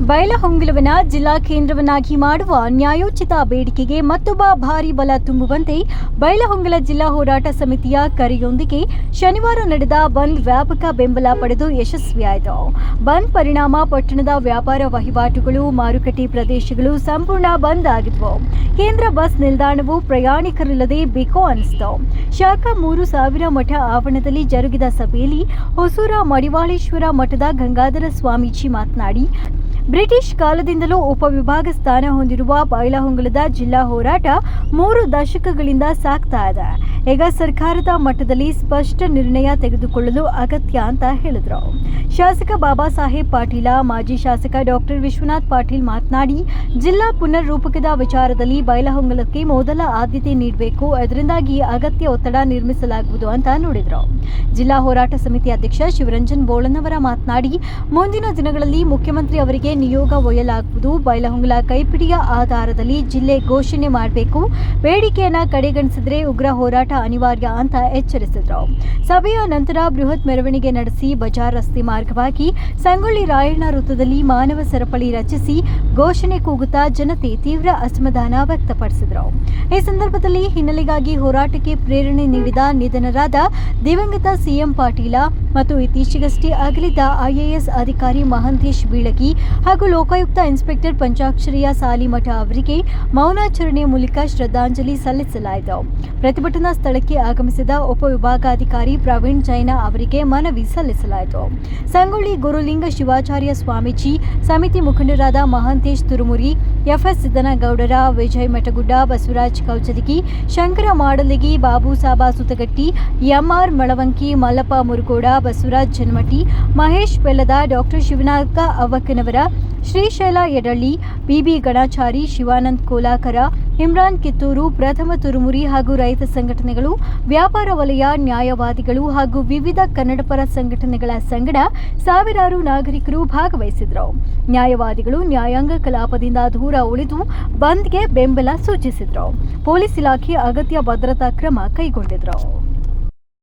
ಬೈಲಹೊಂಗಲವನ್ನ ಜಿಲ್ಲಾ ಕೇಂದ್ರವನ್ನಾಗಿ ಮಾಡುವ ನ್ಯಾಯೋಚಿತ ಬೇಡಿಕೆಗೆ ಮತ್ತೊಬ್ಬ ಭಾರಿ ಬಲ ತುಂಬುವಂತೆ ಬೈಲಹೊಂಗಲ ಜಿಲ್ಲಾ ಹೋರಾಟ ಸಮಿತಿಯ ಕರೆಯೊಂದಿಗೆ ಶನಿವಾರ ನಡೆದ ಬಂದ್ ವ್ಯಾಪಕ ಬೆಂಬಲ ಪಡೆದು ಯಶಸ್ವಿಯಾಯಿತು. ಬಂದ್ ಪರಿಣಾಮ ಪಟ್ಟಣದ ವ್ಯಾಪಾರ ವಹಿವಾಟುಗಳು, ಮಾರುಕಟ್ಟೆ ಪ್ರದೇಶಗಳು ಸಂಪೂರ್ಣ ಬಂದ್ ಆಗಿದ್ವು. ಕೇಂದ್ರ ಬಸ್ ನಿಲ್ದಾಣವು ಪ್ರಯಾಣಿಕರಿಲ್ಲದೆ ಬಿಕೋ ಅನಿಸಿತು. ಶಾಖಾ 3000 ಮಠ ಆವರಣದಲ್ಲಿ ಜರುಗಿದ ಸಭೆಯಲ್ಲಿ ಹೊಸೂರ ಮಡಿವಾಳೇಶ್ವರ ಮಠದ ಗಂಗಾಧರ ಸ್ವಾಮೀಜಿ ಮಾತನಾಡಿ, ಬ್ರಿಟಿಷ್ ಕಾಲದಿಂದಲೂ ಉಪವಿಭಾಗ ಸ್ಥಾನ ಹೊಂದಿರುವ ಬೈಲಹೊಂಗಲದ ಜಿಲ್ಲಾ ಹೋರಾಟ 3 ದಶಕಗಳಿಂದ ಸಾಗ್ತಾ ಇದೆ. ಈಗ ಸರ್ಕಾರದ ಮಟ್ಟದಲ್ಲಿ ಸ್ಪಷ್ಟ ನಿರ್ಣಯ ತೆಗೆದುಕೊಳ್ಳಲು ಅಗತ್ಯ ಅಂತ ಹೇಳಿದರು. ಶಾಸಕ ಬಾಬಾ ಸಾಹೇಬ್ ಪಾಟೀಲ, ಮಾಜಿ ಶಾಸಕ ಡಾಕ್ಟರ್ ವಿಶ್ವನಾಥ್ ಪಾಟೀಲ್ ಮಾತನಾಡಿ, ಜಿಲ್ಲಾ ಪುನರ್ ರೂಪಕದ ವಿಚಾರದಲ್ಲಿ ಬೈಲಹೊಂಗಲಕ್ಕೆ ಮೊದಲ ಆದ್ಯತೆ ನೀಡಬೇಕು, ಇದರಿಂದಾಗಿ ಅಗತ್ಯ ಒತ್ತಡ ನಿರ್ಮಿಸಲಾಗುವುದು ಅಂತ ನುಡಿದರು. ಜಿಲ್ಲಾ ಹೋರಾಟ ಸಮಿತಿ ಅಧ್ಯಕ್ಷ ಶಿವರಂಜನ್ ಬೋಳನವರ ಮಾತನಾಡಿ, ಮುಂದಿನ ದಿನಗಳಲ್ಲಿ ಮುಖ್ಯಮಂತ್ರಿ ಅವರಿಗೆ ನಿಯೋಗ ಒಯ್ಯಲಾಗುವುದು. ಬೈಲಹೊಂಗಲ ಕೈಪಿಡಿಯ ಆಧಾರದಲ್ಲಿ ಜಿಲ್ಲೆ ಘೋಷಣೆ ಮಾಡಬೇಕು. ಬೇಡಿಕೆಯನ್ನ ಕಡೆಗಣಿಸಿದರೆ ಉಗ್ರ ಹೋರಾಟ ಅನಿವಾರ್ಯ ಅಂತ ಎಚ್ಚರಿಸಿದರು. ಸಭೆಯ ನಂತರ ಬೃಹತ್ ಮೆರವಣಿಗೆ ನಡೆಸಿ ಬಜಾರ್ ರಸ್ತೆ ಮಾರ್ಗವಾಗಿ ಸಂಗೊಳ್ಳಿ ರಾಯಣ್ಣ ವೃತ್ತದಲ್ಲಿ ಮಾನವ ಸರಪಳಿ ರಚಿಸಿ ಘೋಷಣೆ ಕೂಗುತ್ತಾ ಜನತೆ ತೀವ್ರ ಅಸಮಾಧಾನ ವ್ಯಕ್ತಪಡಿಸಿದರು. ಈ ಸಂದರ್ಭದಲ್ಲಿ ಹಿನ್ನೆಲೆಗಾಗಿ ಹೋರಾಟಕ್ಕೆ ಪ್ರೇರಣೆ ನೀಡಿದ ನಿಧನರಾದ ದಿವಂಗತ ಸಿಎಂ ಪಾಟೀಲ ಮತ್ತು ಇತ್ತೀಚೆಗಷ್ಟೇ ಅಗಲಿದ ಐಎಎಸ್ ಅಧಿಕಾರಿ ಮಹಂತೇಶ್ ಬೀಳಗಿ ಹಾಗೂ ಲೋಕಾಯುಕ್ತ ಇನ್ಸ್ಪೆಕ್ಟರ್ ಪಂಚಾಕ್ಷರಿಯ ಸಾಲಿಮಠ ಅವರಿಗೆ ಮೌನಾಚರಣೆ ಮೂಲಕ ಶ್ರದ್ಧಾಂಜಲಿ ಸಲ್ಲಿಸಲಾಯಿತು. ಪ್ರತಿಭಟನಾ ಸ್ಥಳಕ್ಕೆ ಆಗಮಿಸಿದ ಉಪವಿಭಾಗಾಧಿಕಾರಿ ಪ್ರವೀಣ್ ಜೈನ ಅವರಿಗೆ ಮನವಿ ಸಲ್ಲಿಸಲಾಯಿತು. ಸಂಗೊಳ್ಳಿ ಗುರುಲಿಂಗ ಶಿವಾಚಾರ್ಯ ಸ್ವಾಮೀಜಿ, ಸಮಿತಿ ಮುಖಂಡರಾದ ಮಹಂತೇಶ್ ತುರುಮುರಿ, ಎಫ್ಎಸ್ ಸಿದ್ದನಗೌಡರ, ವಿಜಯ್ ಮಠಗುಡ್ಡ, ಬಸವರಾಜ್ ಕೌಚದಗಿ, ಶಂಕರ ಮಾಡಲಿಗಿ, ಬಾಬು ಸಾಬಾ ಸುತಗಟ್ಟಿ, ಎಂಆರ್ ಮಳವಂಕಿ, ಮಲ್ಲಪ್ಪ ಮುರುಗೋಡ, ಬಸವರಾಜ್ ಜನ್ಮಟಿ, ಮಹೇಶ್ ಬೆಲ್ಲದ, ಡಾಕ್ಟರ್ ಶಿವನಾಥ ಅವಕ್ಕನವರ, ಶ್ರೀಶೈಲ ಯಡಳ್ಳಿ, ಬಿಬಿ ಗಣಾಚಾರಿ, ಶಿವಾನಂದ್ ಕೋಲಾಕರ, ಇಮ್ರಾನ್ ಕಿತ್ತೂರು, ಪ್ರಥಮ ತುರುಮುರಿ ಹಾಗೂ ರೈತ ಸಂಘಟನೆಗಳು, ವ್ಯಾಪಾರ ವಲಯ, ನ್ಯಾಯವಾದಿಗಳು ಹಾಗೂ ವಿವಿಧ ಕನ್ನಡಪರ ಸಂಘಟನೆಗಳ ಸಂಗಡ ಸಾವಿರಾರು ನಾಗರಿಕರು ಭಾಗವಹಿಸಿದರು. ನ್ಯಾಯವಾದಿಗಳು ನ್ಯಾಯಾಂಗ ಕಲಾಪದಿಂದ ದೂರ ಉಳಿದು ಬಂದ್ಗೆ ಬೆಂಬಲ ಸೂಚಿಸಿದರು. ಪೊಲೀಸ್ ಇಲಾಖೆ ಅಗತ್ಯ ಭದ್ರತಾ ಕ್ರಮ ಕೈಗೊಂಡಿದ್ರು.